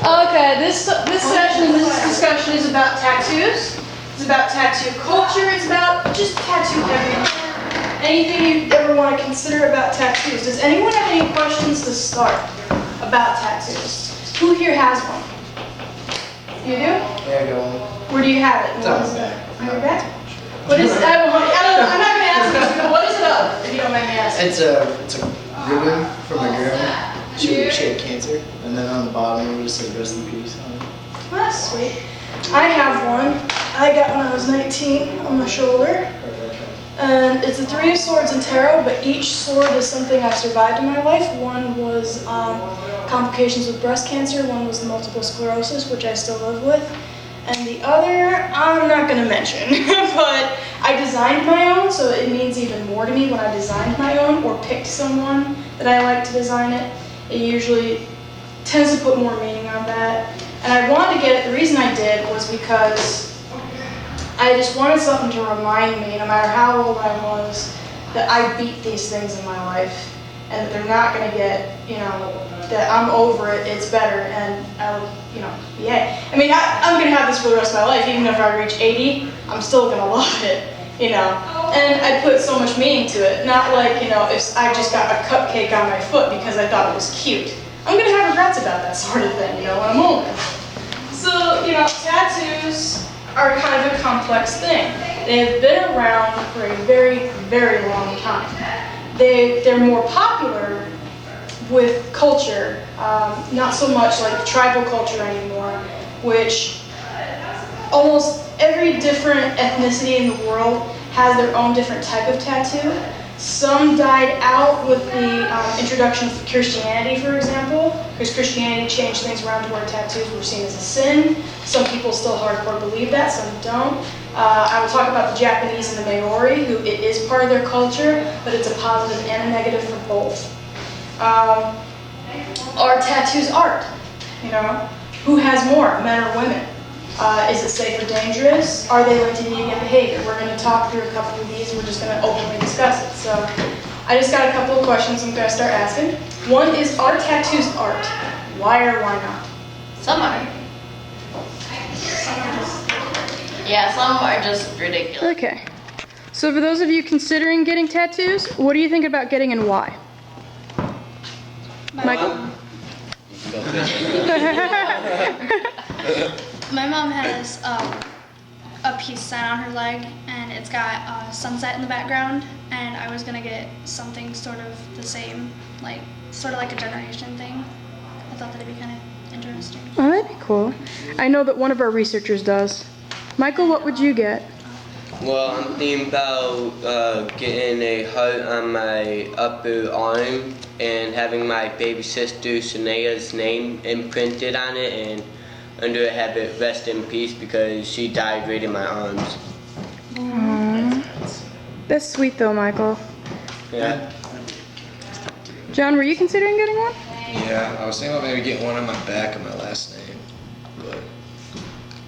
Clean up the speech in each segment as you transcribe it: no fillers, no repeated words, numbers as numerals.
Okay, this session, this discussion is about tattoos. It's about tattoo culture. It's about just tattoo everything. Anything you ever want to consider about tattoos. Does anyone have any questions to start about tattoos? Who here has one? You do? Yeah, I got one. Where do you have it? It's on the back. On your back? What is it? I'm not going to ask you. What is it of, if you don't mind me asking? It's a ribbon from my grandma. She had cancer, and then on the bottom it just says rest in peace on it. Well, that's sweet. I have one. I got when I was 19 on my shoulder. And it's a 3 of Swords and Tarot, but each sword is something I've survived in my life. One was complications with breast cancer, one was multiple sclerosis, which I still live with. And the other, I'm not going to mention, but I designed my own, so it means even more to me when I designed my own or picked someone that I like to design it. It usually tends to put more meaning on that. And I wanted to get it, the reason I did was because I just wanted something to remind me, no matter how old I was, that I beat these things in my life and that they're not going to get, that I'm over it, it's better, and I'll, yay. I mean, I'm going to have this for the rest of my life. Even if I reach 80, I'm still going to love it, And I put so much meaning to it. Not like, if I just got a cupcake on my foot because I thought it was cute. I'm going to have regrets about that sort of thing, when I'm older. So, tattoos are kind of a complex thing. They have been around for a very, very long time. They're more popular with culture, not so much like tribal culture anymore, which almost every different ethnicity in the world has their own different type of tattoo. Some died out with the introduction of Christianity, for example, because Christianity changed things around to where tattoos were seen as a sin. Some people still hardcore believe that, some don't. I will talk about the Japanese and the Maori, who it is part of their culture, but it's a positive and a negative for both. Are tattoos art? Who has more, men or women? Is it safe or dangerous? Are they linked to deviant behavior? We're going to talk through a couple of these. We're just going to openly discuss it. So I just got a couple of questions I'm going to start asking. One is, are tattoos art? Why or why not? Some are. Yeah, some are just ridiculous. Okay. So for those of you considering getting tattoos, what do you think about getting and why? Michael? My mom has a peace sign on her leg, and it's got a sunset in the background, and I was gonna get something sort of the same, sort of like a generation thing. I thought that'd be kind of interesting. Oh, that'd be cool. I know that one of our researchers does. Michael, what would you get? Well, I'm thinking about getting a heart on my upper arm and having my baby sister Shanea's name imprinted on it, and under it have it rest in peace because she died right in my arms. Aww. That's sweet though, Michael. Yeah. John, were you considering getting one? Yeah, I was thinking about maybe getting one on my back and my last name, but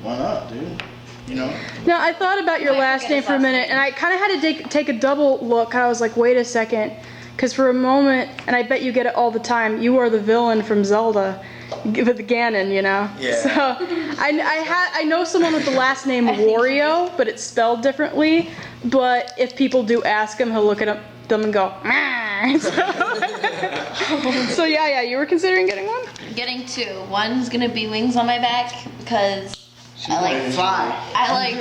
Why not, dude? No, I thought about your last name for a minute, and I kind of had to take a double look. I was like, wait a second, because for a moment, and I bet you get it all the time, you are the villain from Zelda with Ganon, Yeah. So I know someone with the last name Wario, but it's spelled differently. But if people do ask him, he'll look at them and go, "Meh." So yeah, you were considering getting one? Getting 2. One's gonna be wings on my back because I like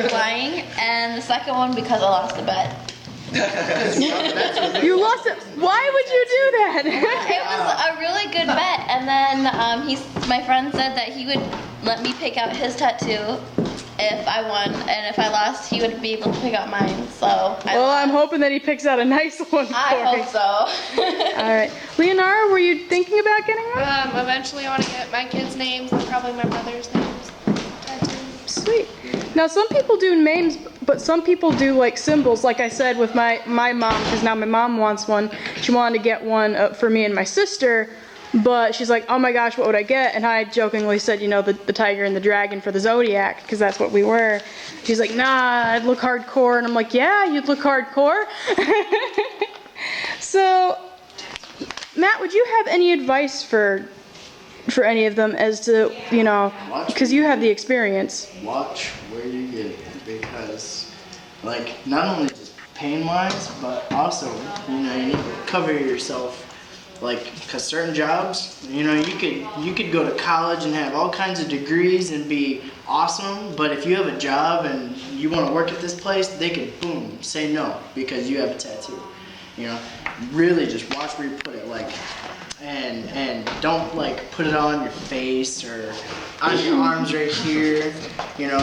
flying, and the second one because I lost a bet. You lost it. Why would you do that? It was a really good bet, and then my friend said that he would let me pick out his tattoo if I won, and if I lost, he would be able to pick out mine. So I'm hoping that he picks out a nice one for I hope so. All right, Leonara, were you thinking about getting one? Eventually I want to get my kids' names and probably my brother's names tattooed. Sweet. Now some people do names, but some people do like symbols. Like I said with my mom, because now my mom wants one. She wanted to get one for me and my sister, but she's like, oh my gosh, what would I get? And I jokingly said, the tiger and the dragon for the zodiac, because that's what we were. She's like, nah, I'd look hardcore. And I'm like, yeah, you'd look hardcore. So, Matt, would you have any advice for for any of them as to, because you have the experience. Watch where you get it, because like not only just pain wise, but also you need to cover yourself. Like, cause certain jobs, you could go to college and have all kinds of degrees and be awesome, but if you have a job and you want to work at this place, they could boom say no because you have a tattoo. Really just watch where you put it, like, and don't like put it on your face or on your arms right here,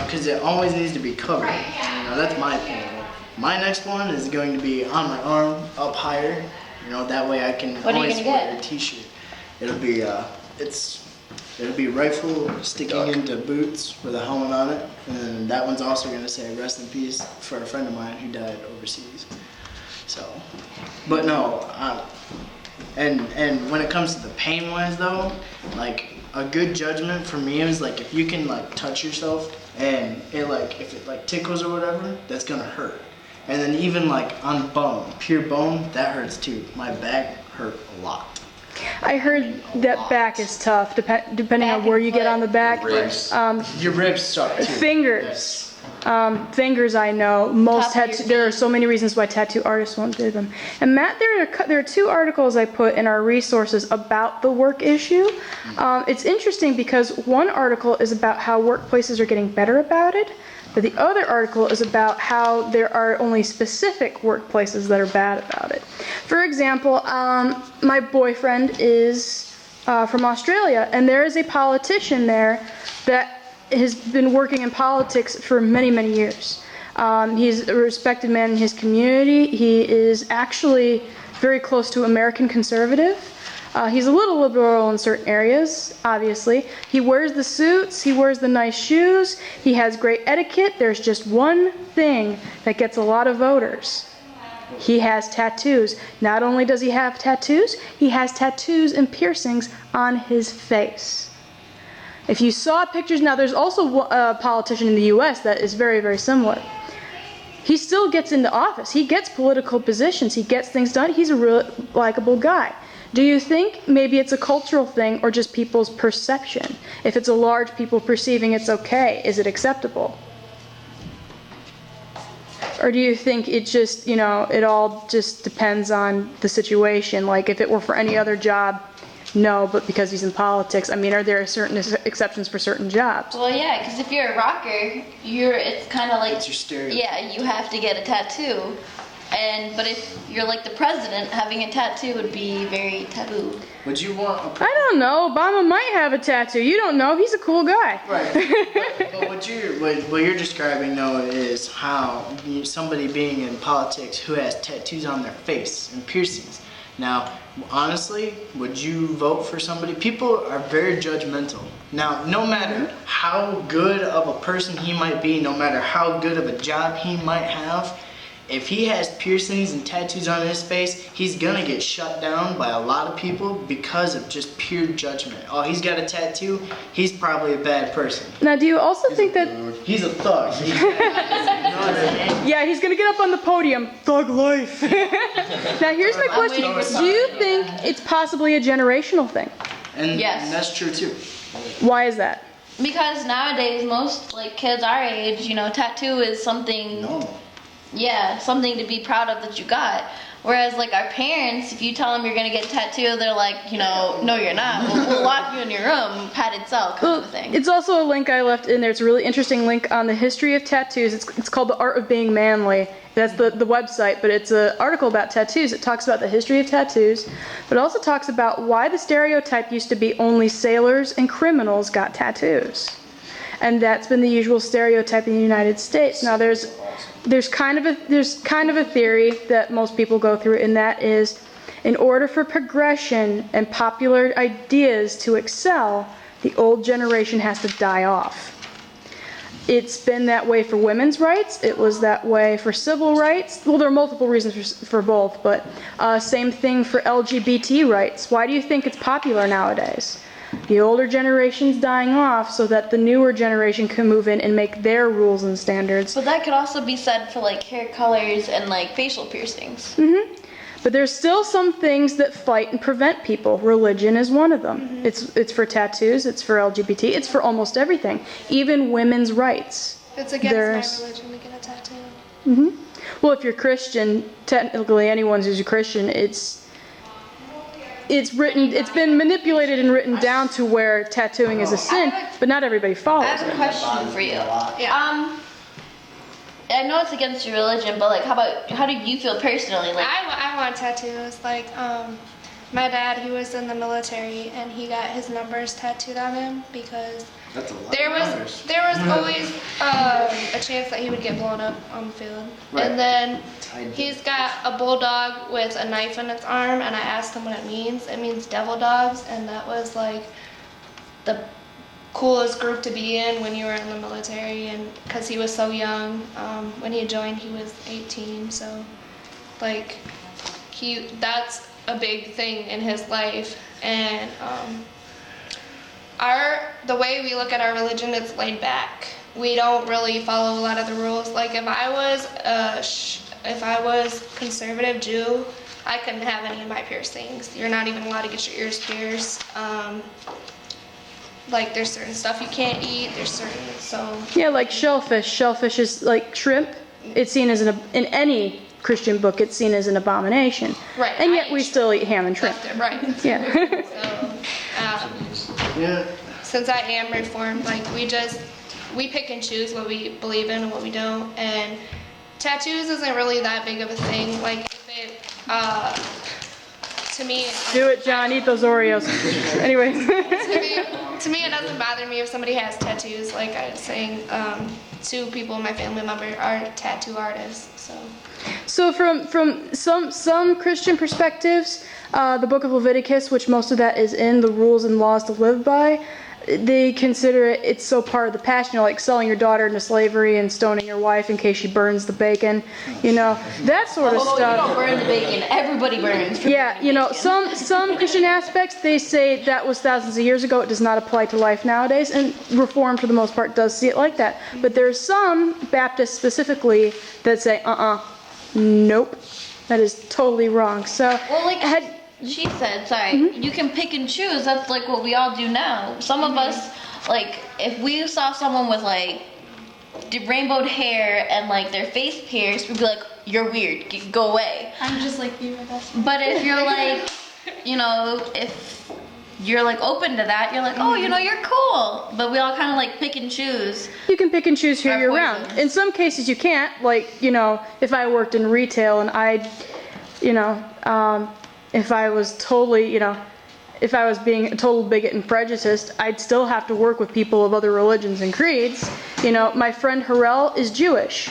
cause it always needs to be covered. That's my opinion. My next one is going to be on my arm up higher. That way I can What are you always gonna wear get? a t-shirt. It'll be it'll be rifle sticking into boots with a helmet on it, and then that one's also gonna say rest in peace for a friend of mine who died overseas. So, but no, and when it comes to the pain wise though, like a good judgment for me is like if you can like touch yourself and if it like tickles or whatever, that's gonna hurt. And then even like on bone, pure bone, that hurts too. My back hurt a lot. I heard that back is tough, depending Back on where and you get foot. on the back. Ribs. Your ribs suck too. Fingers. Fingers, I know. Most Top of your there are so many reasons why tattoo artists won't do them. And Matt, there are 2 articles I put in our resources about the work issue. It's interesting because one article is about how workplaces are getting better about it, but the other article is about how there are only specific workplaces that are bad about it. For example, my boyfriend is from Australia, and there is a politician there that has been working in politics for many, many years. He's a respected man in his community. He is actually very close to American conservative. He's a little liberal in certain areas, obviously. He wears the suits, he wears the nice shoes, he has great etiquette. There's just one thing that gets a lot of voters. He has tattoos. Not only does he have tattoos, he has tattoos and piercings on his face. If you saw pictures, now there's also a politician in the US that is very, very similar. He still gets into office. He gets political positions. He gets things done. He's a real likable guy. Do you think maybe it's a cultural thing or just people's perception? If it's a large people perceiving it's okay, is it acceptable? Or do you think it just, it all just depends on the situation? Like if it were for any other job, no, but because he's in politics, are there certain exceptions for certain jobs? Well, yeah, because if you're a rocker, it's kind of like, That's your stereotype. yeah, you have to get a tattoo. But if you're like the president, having a tattoo would be very taboo. Would you want a I don't know. Obama might have a tattoo. You don't know. He's a cool guy. Right. But what you're describing, though, is how somebody being in politics who has tattoos on their face and piercings. Now, honestly, would you vote for somebody? People are very judgmental. Now, no matter how good of a person he might be, no matter how good of a job he might have, if he has piercings and tattoos on his face, he's gonna get shut down by a lot of people because of just pure judgment. Oh, he's got a tattoo, he's probably a bad person. Now, do you also think that... He's a thug. Yeah, he's gonna get up on the podium. Thug life. Now, here's my question. waiting for Do you think it's possibly a generational thing? And Yes. that's true too. Why is that? Because nowadays, most like kids our age, tattoo is something, Normal. yeah, something to be proud of that you got. Whereas like our parents, if you tell them you're gonna get a tattoo, they're like, no, you're not. We'll lock you in your room, padded cell kind of a thing. It's also a link I left in there. It's a really interesting link on the history of tattoos. It's called The Art of Being Manly. That's the website, but it's an article about tattoos. It talks about the history of tattoos, but it also talks about why the stereotype used to be only sailors and criminals got tattoos. And that's been the usual stereotype in the United States. Now there's kind of a theory that most people go through, and that is, in order for progression and popular ideas to excel, the old generation has to die off. It's been that way for women's rights. It was that way for civil rights. Well, there are multiple reasons for both, but same thing for LGBT rights. Why do you think it's popular nowadays? The older generation's dying off so that the newer generation can move in and make their rules and standards. But that could also be said for like hair colors and like facial piercings. But there's still some things that fight and prevent people. Religion is one of them. It's for tattoos, it's for LGBT, it's for almost everything. Even women's rights. It's against There's- my religion to get a tattoo. Well, if you're Christian, technically anyone who's a Christian, it's written, it's been manipulated and written down to where tattooing is a sin, but not everybody I follows have a it. question for you. Yeah. I know it's against your religion, but like, how do you feel personally? Like, I want tattoos. Like, my dad, he was in the military, and he got his numbers tattooed on him because That's a lot there of was numbers. always a chance that he would get blown up on the field. Right. And then I did. he's got a bulldog with a knife in its arm, and I asked him what it means. It means devil dogs, and that was like the coolest group to be in when you were in the military, and because he was so young. When he joined, he was 18, so like that's a big thing in his life. And the way we look at our religion, it's laid back. We don't really follow a lot of the rules. Like if I was conservative Jew, I couldn't have any of my piercings. You're not even allowed to get your ears pierced. Like there's certain stuff you can't eat. There's certain Yeah, like shellfish. Shellfish is like shrimp. It's seen as in any Christian book, it's seen as an abomination. Right, And I yet we eat still eat ham and shrimp. left and right. Yeah. So, Yeah. since I am reformed, like we pick and choose what we believe in and what we don't. And tattoos isn't really that big of a thing. Like if it, to me, Do it, John. Eat those Oreos. Anyways. to me, it doesn't bother me if somebody has tattoos. Like I was saying, 2 people in my family member are tattoo artists. So from some Christian perspectives, the book of Leviticus, which most of that is in the rules and laws to live by, they consider it's so part of the passion, like selling your daughter into slavery and stoning your wife in case she burns the bacon, that sort of oh, stuff. you don't burn the bacon. Everybody burns. for Yeah, burning bacon. some Christian aspects, they say that was thousands of years ago. It does not apply to life nowadays, and Reform, for the most part, does see it like that. But there's some, Baptists specifically, that say, nope, that is totally wrong. So, Well, like she said, sorry, you can pick and choose. That's like what we all do now. Some of us, like, if we saw someone with like rainbowed hair and like their face pierced, we'd be like, you're weird, go away. I'm just like you, my best. But if you're like, if you're like open to that, you're like, oh, you're cool. But we all kind of like pick and choose. you can pick and choose who Our you're around. poisons. In some cases you can't, like, if I worked in retail and if I was totally, if I was being a total bigot and prejudiced, I'd still have to work with people of other religions and creeds. My friend Harrell is Jewish.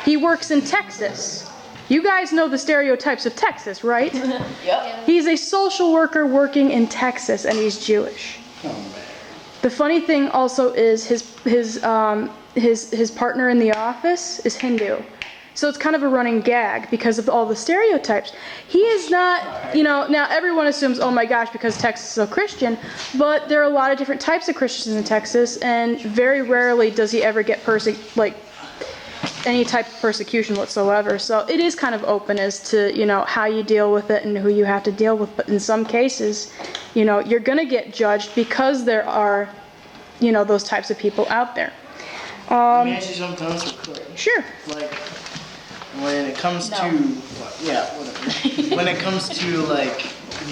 He works in Texas. You guys know the stereotypes of Texas, right? Yep. He's a social worker working in Texas, and he's Jewish. The funny thing also is his partner in the office is Hindu. So it's kind of a running gag because of all the stereotypes. He is not, now everyone assumes, oh my gosh, because Texas is so Christian, but there are a lot of different types of Christians in Texas, and very rarely does he ever get any type of persecution whatsoever. So it is kind of open as to, how you deal with it and who you have to deal with. But in some cases, you're going to get judged because there are, those types of people out there. Let me ask you something else real quick. Sure. Like, when it comes to, whatever. When it comes to, like,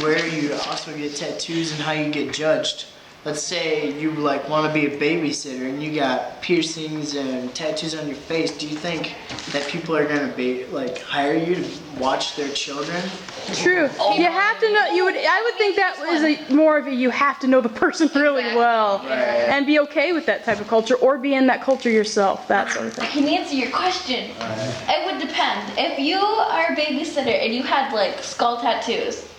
where you also get tattoos and how you get judged. Let's say you, like, want to be a babysitter and you got piercings and tattoos on your face. Do you think that people are going to, hire you to watch their children? True. You have to know, I would think that was more of you have to know the person really well. Right. And be okay with that type of culture, or be in that culture yourself, that sort of I thing. can answer your question. It would depend. If you are a babysitter and you had like skull tattoos,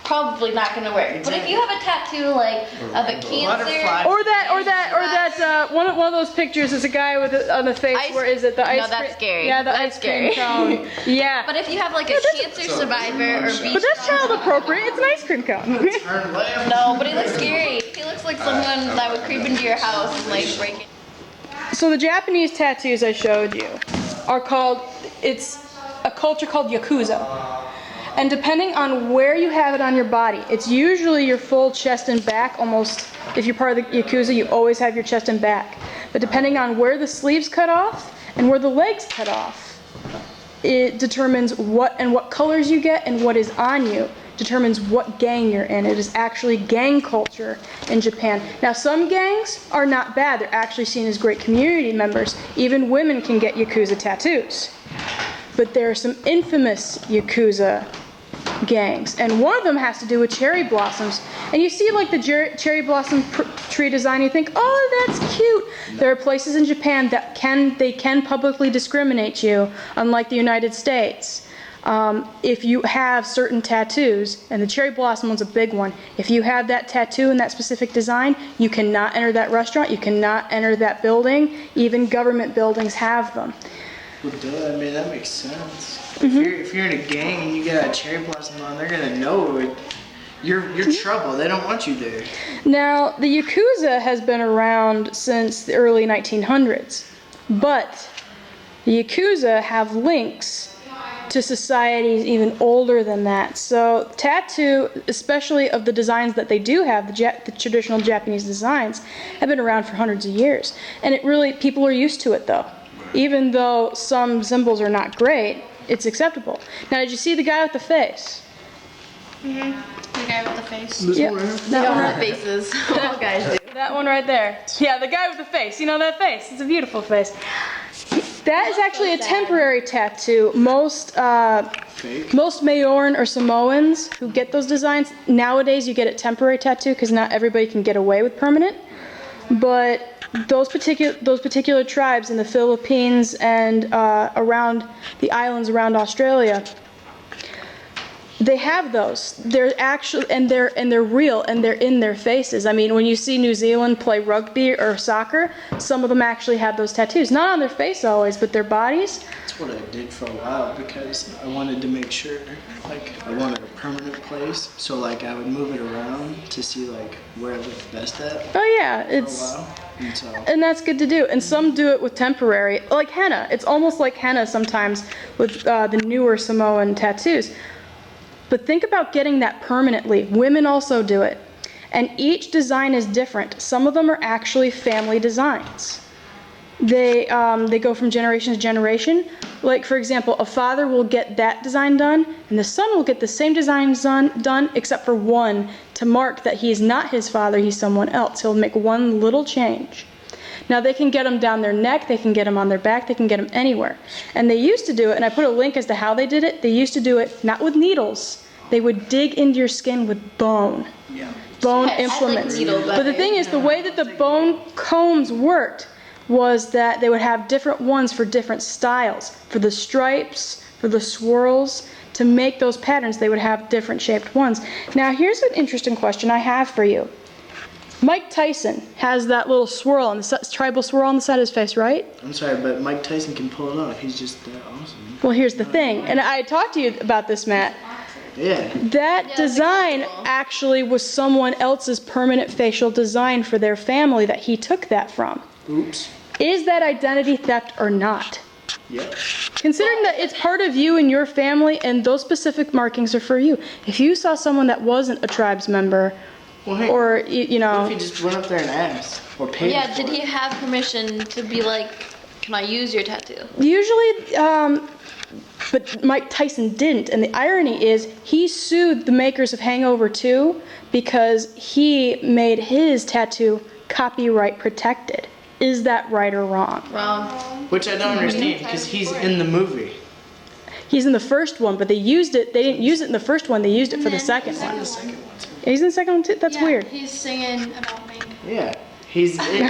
probably not gonna work. But if you have a tattoo like of a cancer, Or that one of those pictures is a guy with on the face. Ice- where is it? The ice No, that's cream. scary. Yeah, the That's ice cream cone. Yeah. but if you have like a cancer survivor or beach But that's child appropriate. It's an ice cream cone. Turn left. No, but he looks scary. He looks like someone that would creep into your house and like break it. So the Japanese tattoos I showed you are called. It's a culture called Yakuza. And depending on where you have it on your body, it's usually your full chest and back, almost, if you're part of the Yakuza, you always have your chest and back. But depending on where the sleeves cut off and where the legs cut off, it determines what colors you get, and what is on you determines what gang you're in. It is actually gang culture in Japan. Now, some gangs are not bad. They're actually seen as great community members. Even women can get Yakuza tattoos. But there are some infamous Yakuza gangs, and one of them has to do with cherry blossoms. And you see like the cherry blossom tree design, you think, oh, that's cute. There are places in Japan that can publicly discriminate you, unlike the United States. If you have certain tattoos, and the cherry blossom one's a big one, if you have that tattoo and that specific design, you cannot enter that restaurant, you cannot enter that building. Even government buildings have them. Well, duh, I mean, that makes sense. If you're in a gang and you get a cherry blossom on, they're gonna know you're trouble. They don't want you there. Now, the Yakuza has been around since the early 1900s, but the Yakuza have links to societies even older than that. So tattoo, especially of the designs that they do have, the traditional Japanese designs, have been around for hundreds of years. And it really, people are used to it though. Even though some symbols are not great, it's acceptable. Now, did you see the guy with the face? The guy with the face. Yep. That one have faces. All guys do. That one right there. Yeah, the guy with the face. You know that face? It's a beautiful face. That is actually a temporary tattoo. Most Maoran or Samoans who get those designs, nowadays you get a temporary tattoo because not everybody can get away with permanent. But those particular tribes in the Philippines and around the islands around Australia, they have those. They're actually and they're real, and they're in their faces. I mean, when you see New Zealand play rugby or soccer, some of them actually have those tattoos. Not on their face always, but their bodies. That's what I did for a while because I wanted to make sure, like, I wanted a permanent place. So, like, I would move it around to see, like, where I looked best at Oh yeah, for a while. and that's good to do. And some do it with temporary, like henna. It's almost like henna sometimes with the newer Samoan tattoos. But think about getting that permanently. Women also do it. And each design is different. Some of them are actually family designs. They go from generation to generation. Like, for example, a father will get that design done, and the son will get the same design done, except for one, to mark that he's not his father, he's someone else. He'll make one little change. Now, they can get them down their neck, they can get them on their back, they can get them anywhere. And they used to do it, and I put a link as to how they did it. They used to do it not with needles. They would dig into your skin with bone. Yeah. Bone I like implements. needle But the thing is, the way that the bone combs worked was that they would have different ones for different styles. For the stripes, for the swirls, to make those patterns, they would have different shaped ones. Now, here's an interesting question I have for you. Mike Tyson has that little swirl on the tribal swirl on the side of his face, right? I'm sorry, but Mike Tyson can pull it off. He's just that awesome. Well, here's the thing, and I talked to you about this, Matt. Yeah. That design actually was someone else's permanent facial design for their family that he took that from. Oops. Is that identity theft or not? Yep. Considering that it's part of you and your family, and those specific markings are for you. If you saw someone that wasn't a tribe's member, Well, hey, or you what know, if he just went up there and asked or paid Yeah, for did it? he have permission to be like, can I use your tattoo? usually, but Mike Tyson didn't. And the irony is, he sued the makers of Hangover 2 because he made his tattoo copyright protected. Is that right or wrong? Wrong. Which I don't understand because he's in the movie. He's in the first one, but they didn't use it in the first one, they used it for the second one. The second one too. He's in the second one too? That's Yeah, weird. He's singing about me. Yeah. He's he's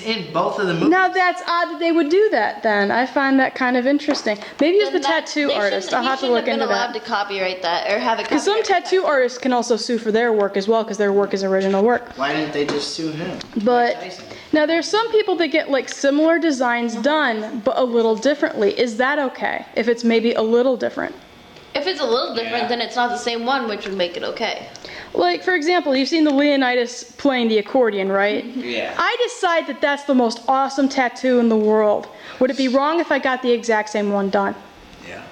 in both of the movies. Now that's odd that they would do that then. I find that kind of interesting. Maybe it's the Then that- tattoo they artist. I'll he have to shouldn't look into been allowed that. to copyright that or have it. Because some copyright tattoo artists can also sue for their work as well, because their work is original work. Why didn't they just sue him? But Mike Tyson. now there's some people that get like similar designs done, but a little differently. Is that okay? If it's maybe a little different? If it's a little different, then it's not the same one, which would make it okay. Like, for example, you've seen the Leonidas playing the accordion, right? Yeah. I decide that that's the most awesome tattoo in the world. Would it be wrong if I got the exact same one done? Yeah.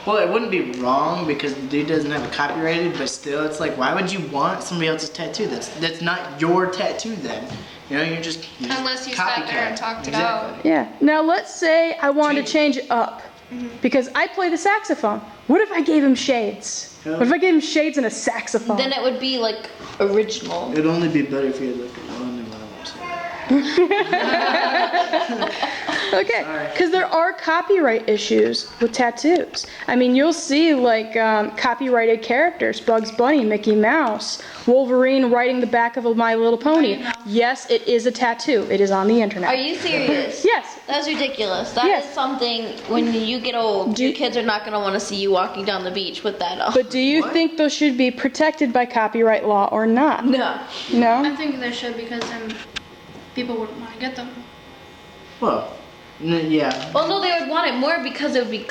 Well, it wouldn't be wrong because the dude doesn't have it copyrighted, but still, it's like, why would you want somebody else's tattoo? That's not your tattoo then. You know, you're just Unless you sat there and copycat. talked it Exactly. out. Yeah. Now let's say I wanted to change it up because I play the saxophone. What if I gave him shades? What if I gave him shades and a saxophone? Then it would be like original. It'd only be better if you had like a one and one. Okay, because there are copyright issues with tattoos. I mean, you'll see like copyrighted characters, Bugs Bunny, Mickey Mouse, Wolverine riding the back of a My Little Pony. Yes, it is a tattoo. It is on the internet. Are you serious? Yes. That's ridiculous. That Yes. is something when you get old, your kids are not going to want to see you walking down the beach with that on. But do you think those should be protected by copyright law or not? No. No? I think they should because then people wouldn't want to get them. Well, yeah. Well, no, they would want it more because it would be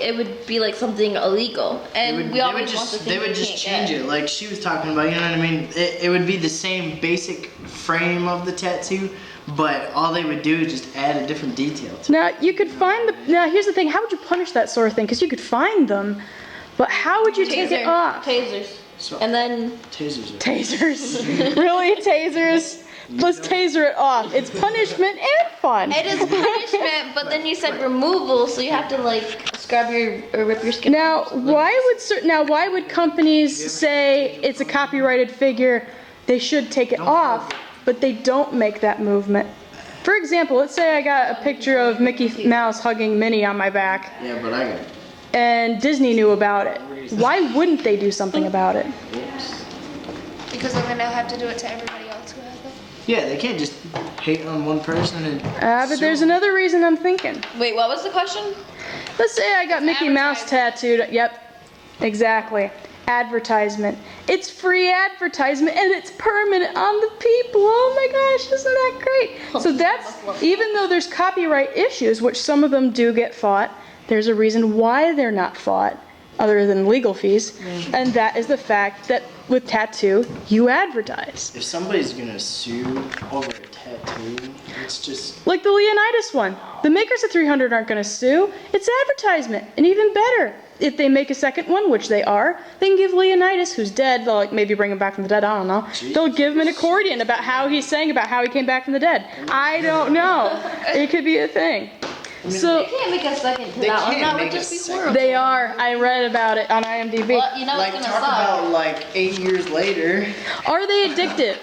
it would be like something illegal. And we always want the things They would we just can't change get. it, like she was talking about. You know what I mean? It would be the same basic frame of the tattoo, but all they would do is just add a different detail to it. Now, you could find Now, here's the thing. How would you punish that sort of thing? Because you could find them, but how would you take it off? Tasers. So, And then tasers. Tasers. Really? Tasers? Let's taser it off. It's punishment and fun. it is punishment, but then you said removal, so you have to like scrub or rip your skin Now, off. why would companies say it's a copyrighted figure, they should take it off, but they don't make that movement? For example, let's say I got a picture of Mickey Mouse hugging Minnie on my back, Yeah, but I got it. and Disney knew about it. Why wouldn't they do something about it? Because then they'll have to do it to everybody else who has them. Yeah, they can't just hate on one person and. But there's another reason I'm thinking. Wait, what was the question? Let's say I got Mickey Mouse tattooed. Yep, exactly. Advertisement. It's free advertisement and it's permanent on the people. Oh my gosh, isn't that great? So that's, even though there's copyright issues, which some of them do get fought, there's a reason why they're not fought, other than legal fees, and that is the fact that with tattoo, you advertise. If somebody's gonna sue over a tattoo, it's just. Like the Leonidas one. The makers of 300 aren't going to sue. It's advertisement. And even better, if they make a second one, which they are, they can give Leonidas, who's dead, they'll like maybe bring him back from the dead, I don't know. They'll give him an accordion about how he sang about how he came back from the dead. I don't know. It could be a thing. So They can't make a second to They that one. can't That would make a just be second. horrible. they are. I read about it on IMDb. Well, you know Like, it's talk gonna suck. about like 8 years later. Are they addictive?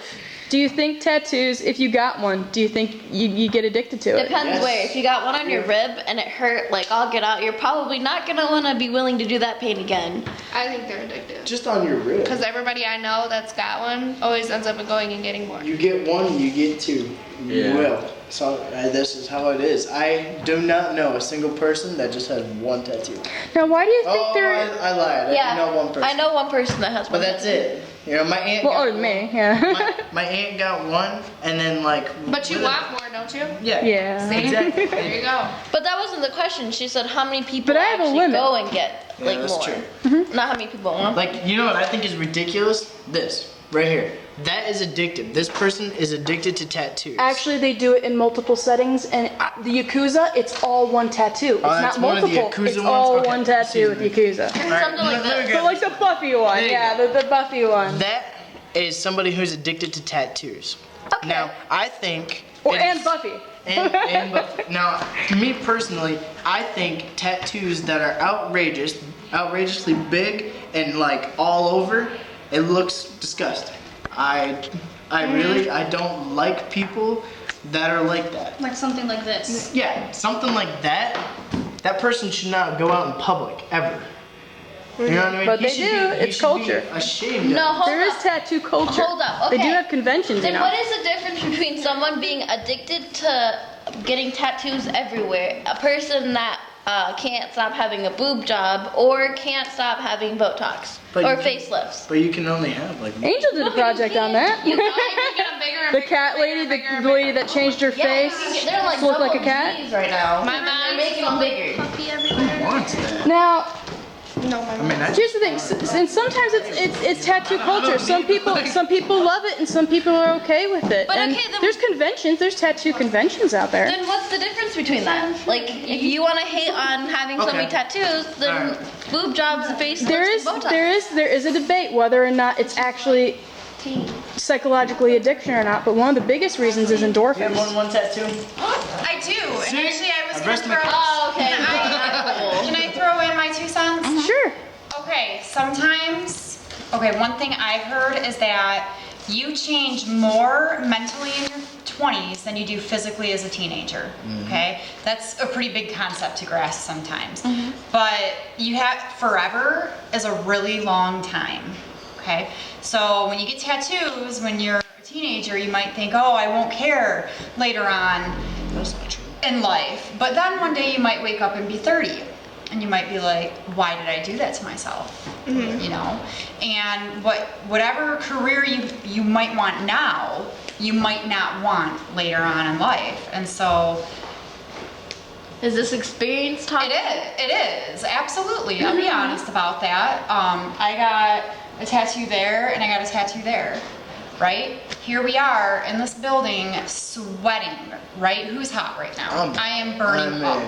Do you think tattoos, if you got one, do you think you get addicted to it? Depends Yes. where. If you got one on your rib and it hurt, like I'll get out, you're probably not gonna wanna be willing to do that pain again. I think they're addictive. Just on your rib. Because everybody I know that's got one always ends up going and getting more. You get one, you get two. You Yeah. will. So this is how it is. I do not know a single person that just has one tattoo. Now, why do you think Oh, they're... I lied. Yeah, I know one person. I know one person that has But one. that's it. You know, my aunt. Well, got other than me, yeah. my aunt got one, and then like. But you with a- want more, don't you? Yeah. Yeah. Exactly. There you go. But that wasn't the question. She said how many people But I have a actually limit. go and get Yeah, like that's more. true. Not how many people want. Like, you know what I think is ridiculous? This right here. That is addictive. This person is addicted to tattoos. Actually, they do it in multiple settings, and the Yakuza, it's all one tattoo. It's that's not one of the multiple. Yakuza It's all ones? Okay, one tattoo with excuse me. Yakuza. All right, Something like let me that. go. So like the Buffy one, There you yeah, the Buffy one. That is somebody who's addicted to tattoos. Okay. Now, I think. Or it and is- Buffy. and Buffy. Now, me personally, I think tattoos that are outrageously big and like all over, it looks disgusting. I don't like people that are like that. Like something like this. Yeah, something like that. That person should not go out in public ever. You know what I mean? But He they should do. be- he It's should be culture. Ashamed. No, of it. hold There is up. tattoo culture. Hold up, They do okay. have conventions, you Then know. what is the difference between someone being addicted to getting tattoos everywhere, a person that can't stop having a boob job, or can't stop having Botox But or you can- facelifts? But you can only have like. Angel did a project on that. You can get them bigger and The bigger cat and lady, bigger and the lady bigger. that changed her Yeah, face they're like to look like a double cat. Gs right now. My They're mom's making them bigger. puppy everywhere. Wants that? Now, No, my I mom. mean, Here's the thing, and sometimes it's tattoo culture. Some people love it, and some people are okay with it. But and okay, then- there's conventions, there's tattoo conventions out there. Then what's the difference between that? Like, if you want to hate on having so many Okay. tattoos, then Alright. boob jobs, face There is a debate whether or not it's actually psychologically addiction or not. But one of the biggest reasons is You have endorphins. more than one tattoo? I do. And See? actually, I was I gonna brushed my- throw. Oh, okay. Cool. Can I throw in my 2 cents? Sure. Okay, sometimes, one thing I've heard is that you change more mentally in your 20s than you do physically as a teenager, okay? That's a pretty big concept to grasp sometimes. But you have, forever is a really long time, okay? So when you get tattoos, when you're a teenager, you might think, oh, I won't care later on That's not true. in life. But then one day you might wake up and be 30 and you might be like, why did I do that to myself? You know? And whatever career you might want now, you might not want later on in life. And so Is this experience talking? it is, absolutely. I'll be honest about that. I got a tattoo there and I got a tattoo there, right? Here we are in this building sweating, right? Who's hot right now? I am burning up.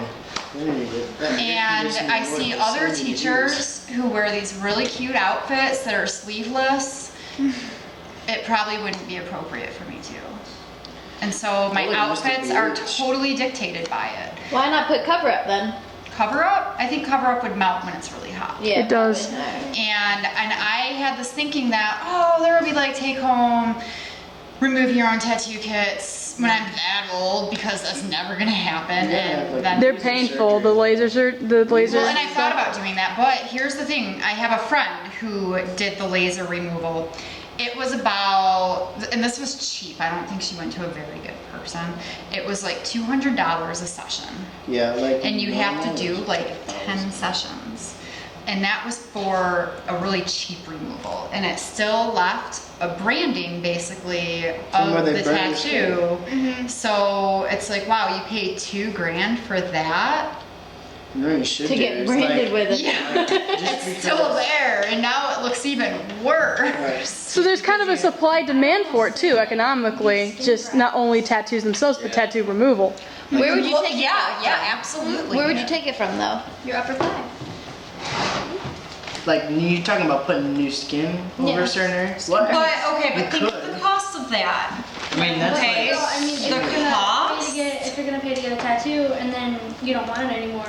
And I see other teachers who wear these really cute outfits that are sleeveless. It probably wouldn't be appropriate for me to. And so my outfits are totally dictated by it. Why not put cover up then? Cover up? I think cover up would melt when it's really hot. Yeah, It does. probably. And I had this thinking that, oh, there would be like take home, remove your own tattoo kits when I'm that old, because that's never gonna happen. And then They're painful. The lasers are well, and I thought about doing that, but here's the thing. I have a friend who did the laser removal. It was about, and this was cheap. I don't think she went to a very good person. It was like $200 a session. Yeah, like. And you'd have to do like 10 sessions. And that was for a really cheap removal. And it still left a branding basically From where of they the burned the tattoo. So it's like, wow, you paid $2,000 for that? No, you should To do. get It's branded like- with it. Yeah. Just It's still there, and now it looks even worse. So there's kind of a supply demand for it too, economically. Just not only tattoos themselves, but tattoo removal. Where would you Well, take it? yeah, absolutely. Where would you take it from though? Your upper thigh. Like, you're talking about putting new skin over certain areas? What? But You think of could. the cost of that. I mean, that's Okay. like. Well, I mean, if The you're gonna pay cost? to get, if you're gonna pay to get a tattoo and then you don't want it anymore,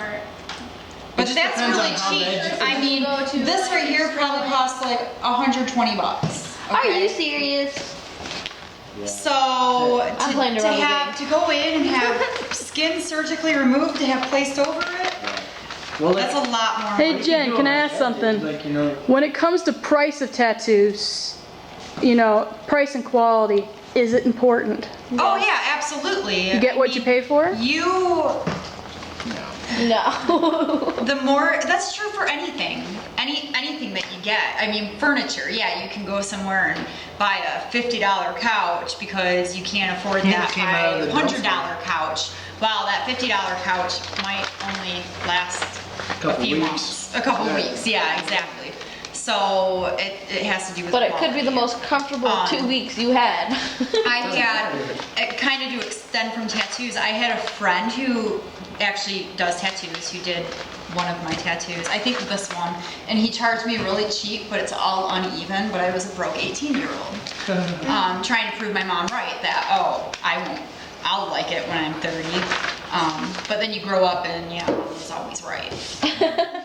But just that's depends really on how cheap. bad you- I mean, Go to this right here probably costs like $120. Are okay? you serious? So I'm playing the to rubber have to go in and have skin surgically removed to have placed over it, Well, that's a lot more. Hey money. Jen, can I ask something? Like, you know. When it comes to price of tattoos, you know, price and quality, is it important? Oh yeah, absolutely. You get what you pay for? You No. the more that's true for anything. Anything that you get. I mean, furniture. Yeah, you can go somewhere and buy a $50 couch because you can't afford Yeah, that it came out of the $100 couch. Well, that $50 couch might only last a Couple few weeks. months, a couple weeks. Yeah, exactly. So it has to do with. But it could be the quality. most comfortable Um, 2 weeks you had. I had, kind of to extend from tattoos, I had a friend who actually does tattoos, who did one of my tattoos, I think this one, and he charged me really cheap, but it's all uneven, but I was a broke 18-year-old. Trying to prove my mom right that, oh, I'll like it when I'm 30. But then you grow up and, yeah, I was always right.